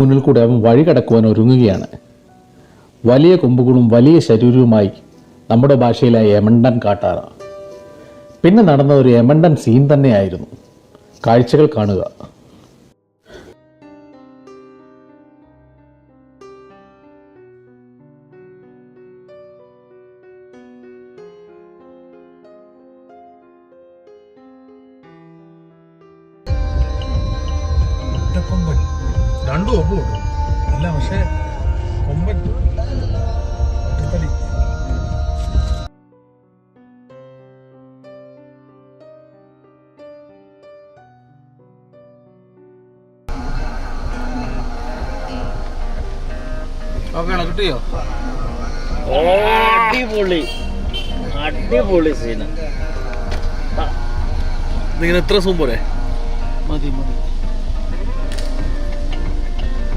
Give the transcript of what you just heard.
മുന്നിൽ കൂടെ അവൻ വഴി കടക്കുവാൻ ഒരുങ്ങുകയാണ്. വലിയ കൊമ്പുകളും വലിയ ശരീരവുമായി നമ്മുടെ ഭാഷയിലായ യമണ്ടൻ കാട്ടാറ. പിന്നെ നടന്ന ഒരു യമണ്ടൻ സീൻ തന്നെയായിരുന്നു. കാഴ്ചകൾ കാണുക. കൊമ്പൻ രണ്ടു കൊമ്പും ഉണ്ട്. അല്ല പക്ഷേ കൊമ്പൻ ഒറ്റത്തടി. കിട്ടിയോ? അടിപൊളി അടിപൊളി സീന. ഇതിങ്ങനെ എത്ര സൂം പോലെ മതി മതി.